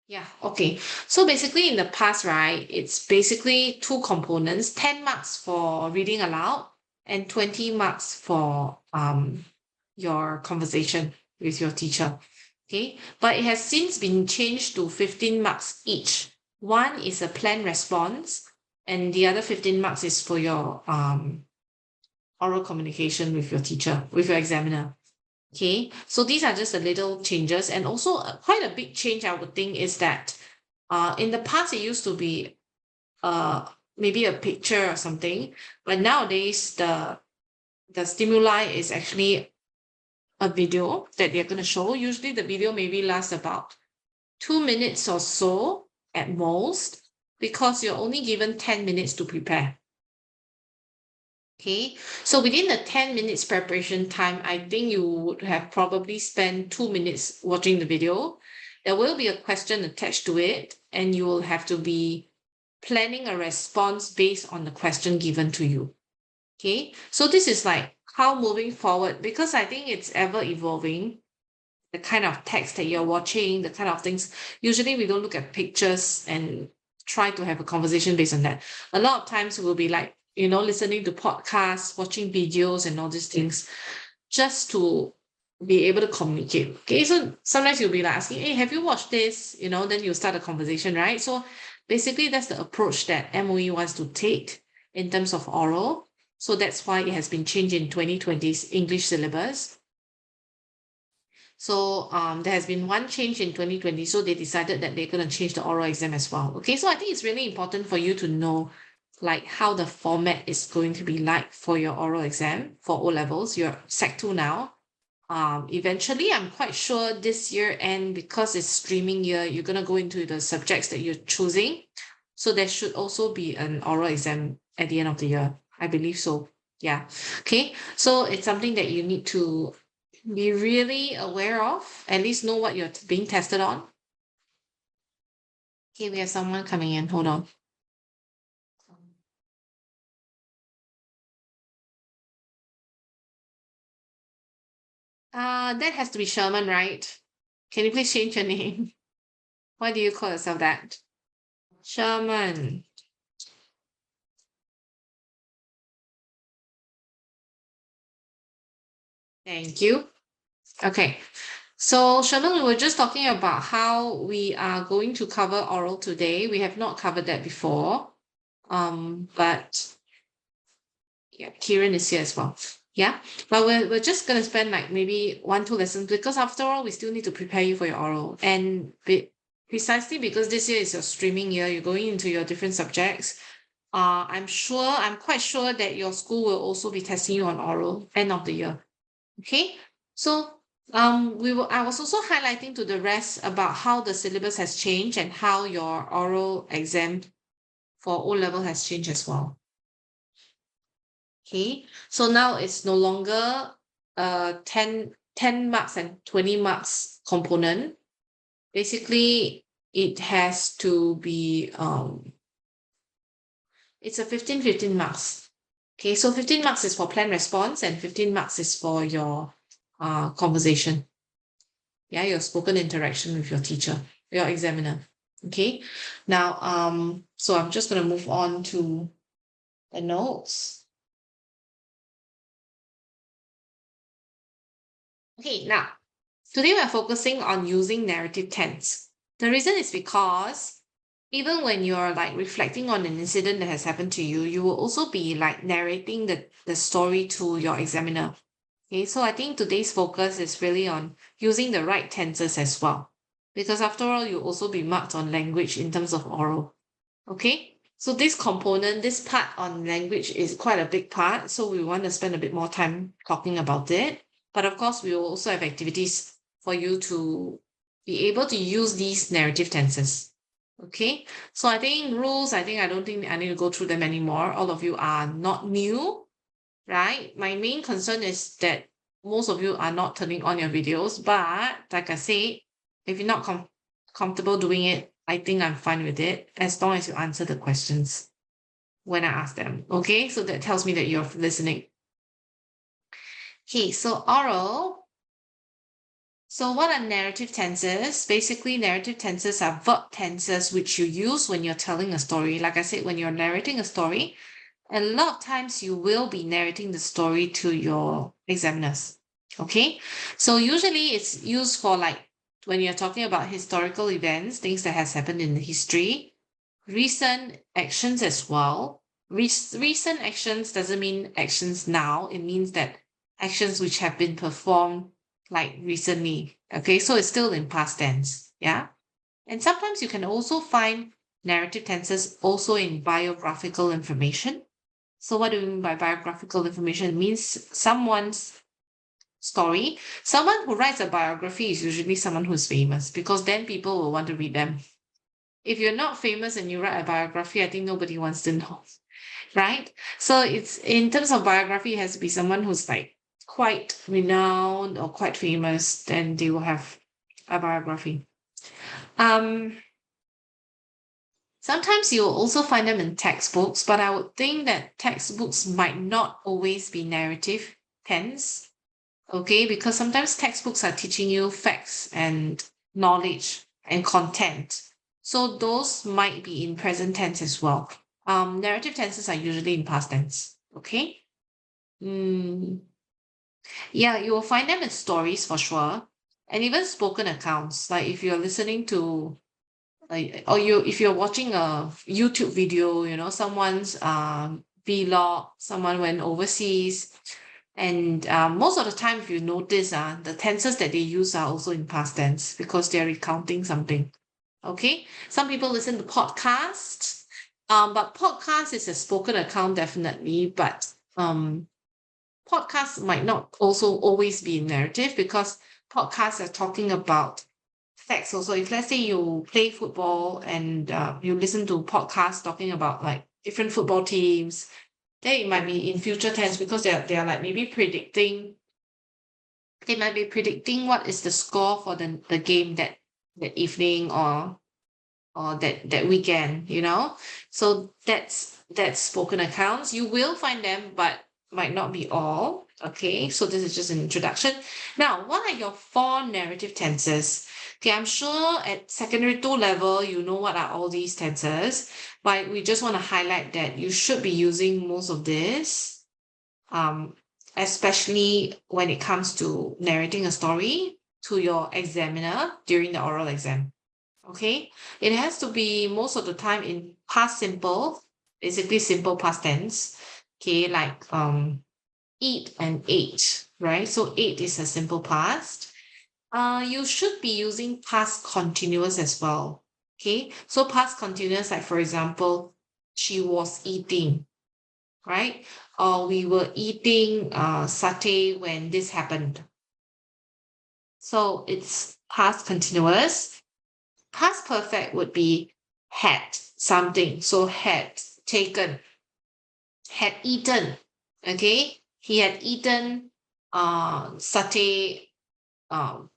Yeah, okay. So basically in the past, right, it's basically two components, 10 marks for reading aloud and 20 marks for your conversation with your teacher. Okay, but it has since been changed to 15 marks each. One is a planned response, and the other 15 marks is for your oral communication with your teacher, with your examiner. Okay, so these are just the little changes, and also quite a big change I would think is that in the past it used to be maybe a picture or something, but nowadays the stimuli is actually a video that they're going to show. Usually the video maybe lasts about 2 minutes or so at most, because you're only given 10 minutes to prepare. Okay, so within the 10 minutes preparation time, I think you would have probably spent 2 minutes watching the video. There will be a question attached to it, and you will have to be planning a response based on the question given to you. Okay, so this is like how moving forward, because I think it's ever evolving, the kind of text that you're watching, the kind of things. Usually we don't look at pictures and try to have a conversation based on that. A lot of times we'll be like, listening to podcasts, watching videos and all these things just to be able to communicate. Okay, so sometimes you'll be like asking, hey, have you watched this? Then you start a conversation, right? So basically that's the approach that MOE wants to take in terms of oral. So that's why it has been changed in 2020's English syllabus. So there has been one change in 2020. So they decided that they're going to change the oral exam as well. Okay, so I think it's really important for you to know like how the format is going to be like for your oral exam for O levels. You're Sec 2 now. Eventually, I'm quite sure this year, and because it's streaming year, you're going to go into the subjects that you're choosing. So there should also be an oral exam at the end of the year. I believe so. Yeah. Okay. So it's something that you need to be really aware of, at least know what you're being tested on. Okay, we have someone coming in. Hold on. That has to be Sherman, right? Can you please change your name? Why do you call yourself that? Sherman. Thank you. Okay. So, Sherman, we were just talking about how we are going to cover oral today. We have not covered that before. But yeah, Kieran is here as well. Yeah, but we're just gonna spend like maybe 1-2 lessons, because after all, we still need to prepare you for your oral. And precisely because this year is your streaming year, you're going into your different subjects. I'm quite sure that your school will also be testing you on oral end of the year. Okay, so I was also highlighting to the rest about how the syllabus has changed and how your oral exam for O level has changed as well. Okay, so now it's no longer 10 marks and 20 marks component. Basically, it has to be it's a 15 marks. Okay, so 15 marks is for planned response and 15 marks is for your conversation. Yeah, your spoken interaction with your teacher, your examiner. Okay, now so I'm just gonna move on to the notes. Okay, now today we're focusing on using narrative tense. The reason is because even when you're like reflecting on an incident that has happened to you, you will also be like narrating the story to your examiner. Okay, so I think today's focus is really on using the right tenses as well. Because after all, you also be marked on language in terms of oral. Okay, so this component, this part on language is quite a big part. So we want to spend a bit more time talking about it. But of course, we will also have activities for you to be able to use these narrative tenses. Okay, so I think rules, I don't think I need to go through them anymore. All of you are not new, right? My main concern is that most of you are not turning on your videos, but like I said, if you're not comfortable doing it, I think I'm fine with it as long as you answer the questions when I ask them. Okay, so that tells me that you're listening. Okay, so oral. So what are narrative tenses? Basically, narrative tenses are verb tenses which you use when you're telling a story. Like I said, when you're narrating a story, a lot of times you will be narrating the story to your examiners. Okay. So usually it's used for like when you're talking about historical events, things that has happened in the history, recent actions as well. Recent actions doesn't mean actions now. It means that actions which have been performed like recently. Okay. So it's still in past tense. Yeah. And sometimes you can also find narrative tenses also in biographical information. So what do we mean by biographical information? It means someone's story. Someone who writes a biography is usually someone who's famous because then people will want to read them. If you're not famous and you write a biography, I think nobody wants to know, right? So it's in terms of biography, it has to be someone who's like quite renowned or quite famous, then they will have a biography. Um, Sometimes you'll also find them in textbooks, but I would think that textbooks might not always be narrative tense, okay? Because sometimes textbooks are teaching you facts and knowledge and content. So those might be in present tense as well. Narrative tenses are usually in past tense, okay? Mm, yeah, you will find them in stories for sure, and even spoken accounts. Like if you're listening to like or you if you're watching a YouTube video, someone's vlog, someone went overseas, and most of the time, if you notice, the tenses that they use are also in past tense because they're recounting something. Okay, some people listen to podcasts, but podcast is a spoken account definitely, but podcasts might not also always be narrative because podcasts are talking about facts also. If let's say you play football and you listen to podcasts talking about like different football teams, then it might be in future tense because they're like maybe predicting. They might be predicting what is the score for the game that evening or that weekend. So that's spoken accounts. You will find them, but might not be all. Okay, so this is just an introduction. Now, what are your four narrative tenses? Okay, I'm sure at secondary 2 level, you know what are all these tenses, but we just want to highlight that you should be using most of this, um, especially when it comes to narrating a story to your examiner during the oral exam. Okay, it has to be most of the time in past simple, basically simple past tense. Okay, like eat and ate, right? So ate is a simple past. You should be using past continuous as well. Okay, so past continuous, like for example, she was eating, right? Or we were eating satay when this happened. So it's past continuous. Past perfect would be had something. So had taken, had eaten. Okay. He had eaten satay um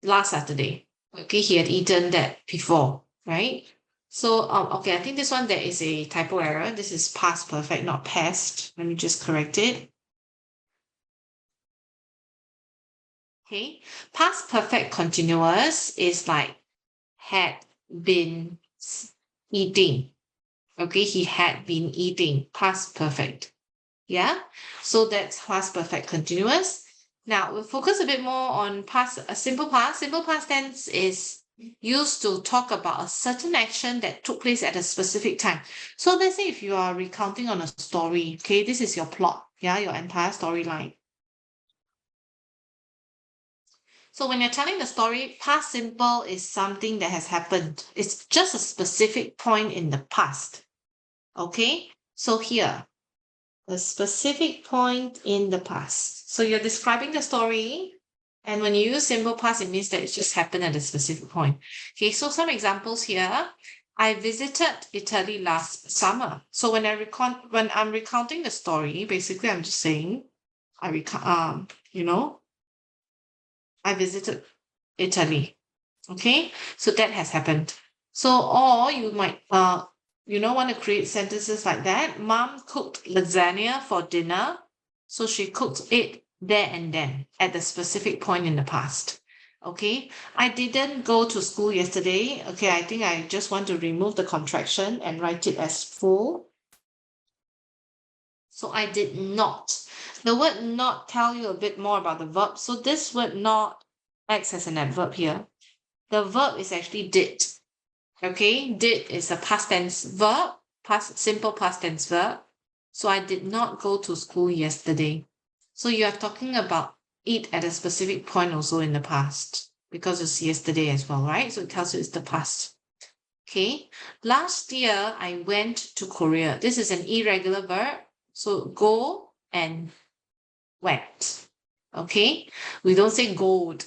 last Saturday. Okay, he had eaten that before, right? So okay, I think this one there is a typo error. This is past perfect, not past. Let me just correct it. Okay. Past perfect continuous is like had been eating. Okay, he had been eating, past perfect. Yeah, so that's past perfect continuous. Now we'll focus a bit more on past, a simple past. Simple past tense is used to talk about a certain action that took place at a specific time. So let's say if you are recounting on a story, okay, this is your plot, yeah, your entire storyline. So when you're telling the story, past simple is something that has happened. It's just a specific point in the past. Okay, so here, a specific point in the past. So you're describing the story, and when you use simple past, it means that it just happened at a specific point. Okay, so some examples here. I visited Italy last summer. So when I'm recounting the story, basically I'm just saying I visited Italy. Okay, so that has happened. So or you might want to create sentences like that. Mom cooked lasagna for dinner. So she cooked it there and then at the specific point in the past. Okay, I didn't go to school yesterday. Okay, I think I just want to remove the contraction and write it as full. So I did not. The word not tell you a bit more about the verb. So this word not acts as an adverb here. The verb is actually did. Okay, did is a past tense verb, simple past tense verb. So I did not go to school yesterday. So you are talking about it at a specific point also in the past because it's yesterday as well, right? So it tells you it's the past. Okay, last year I went to Korea. This is an irregular verb. So go and went. Okay, we don't say gold,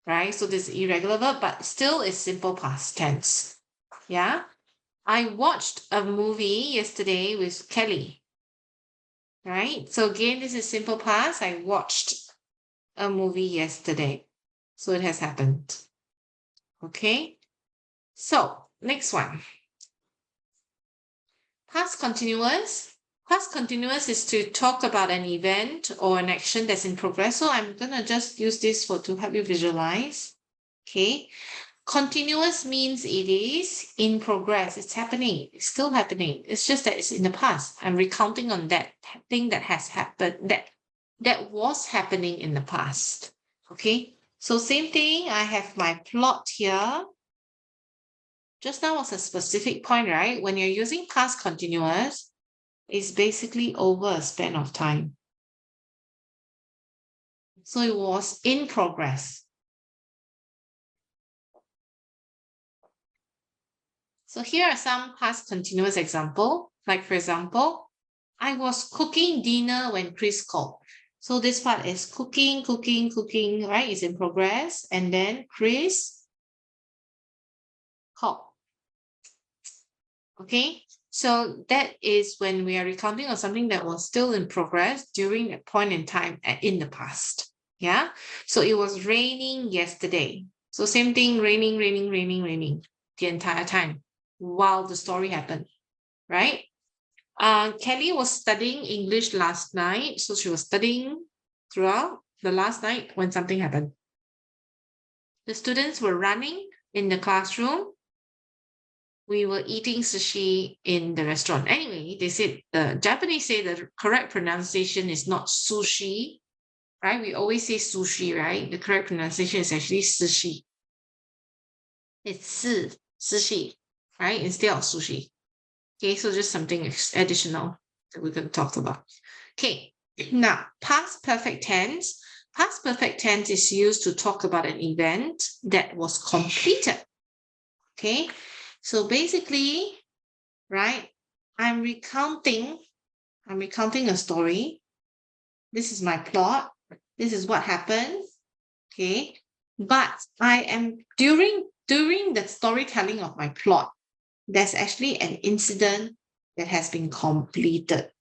right? So this is irregular verb, but still is simple past tense. Yeah, I watched a movie yesterday with Kelly, right? So again, this is simple past. I watched a movie yesterday. So it has happened. Okay, so next one. Past continuous. Past continuous is to talk about an event or an action that's in progress. So I'm going to just use this to help you visualize. Okay. Continuous means it is in progress. It's happening. It's still happening. It's just that it's in the past. I'm recounting on that thing that has happened, that was happening in the past. Okay. So same thing. I have my plot here. Just now was a specific point, right? When you're using past continuous, it's basically over a span of time. So it was in progress. So here are some past continuous example. Like for example, I was cooking dinner when Chris called. So this part is cooking, right? It's in progress. And then Chris called. Okay. So that is when we are recounting on something that was still in progress during a point in time in the past. Yeah. So it was raining yesterday. So same thing, raining the entire time while the story happened, right? Kelly was studying English last night. So she was studying throughout the last night when something happened. The students were running in the classroom. We were eating sushi in the restaurant. Anyway, they said the Japanese say the correct pronunciation is not sushi, right? We always say sushi, right? The correct pronunciation is actually sushi. It's sushi, right? Instead of sushi. Okay, so just something additional that we're going to talk about. Okay, now past perfect tense. Past perfect tense is used to talk about an event that was completed. Okay, so basically, right, I'm recounting a story. This is my plot. This is what happened. Okay, but I am during the storytelling of my plot, there's actually an incident that has been completed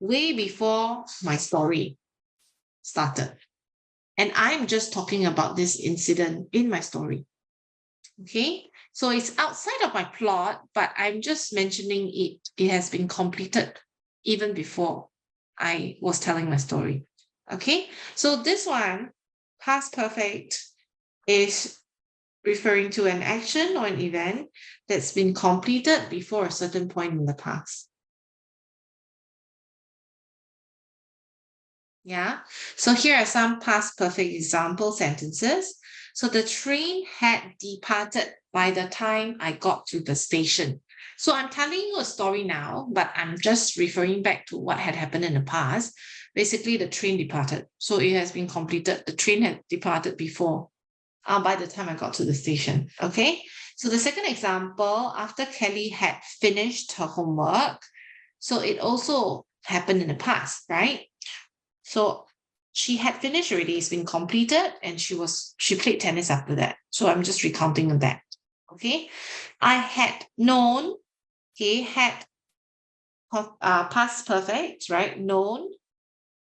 way before my story started. And I'm just talking about this incident in my story. Okay, so it's outside of my plot, but I'm just mentioning it. It has been completed even before I was telling my story. Okay, so this one, past perfect, is referring to an action or an event that's been completed before a certain point in the past. Yeah, so here are some past perfect example sentences. So the train had departed by the time I got to the station. So I'm telling you a story now, but I'm just referring back to what had happened in the past. Basically, the train departed. So it has been completed. The train had departed before, by the time I got to the station. Okay. So the second example, after Kelly had finished her homework, so it also happened in the past, right? So she had finished already, it's been completed, and she played tennis after that. So I'm just recounting on that. Okay. I had known, okay, had past perfect, right? Known,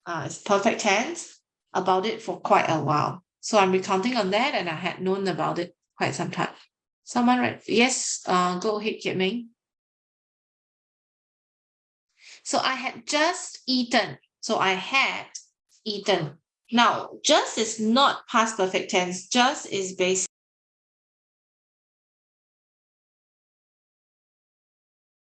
it's perfect tense about it for quite a while. So I'm recounting on that, and I had known about it quite some time. Someone right? Yes, go ahead, Kiat Ming. So I had just eaten. So I had eaten. Now, just is not past perfect tense. Just is basically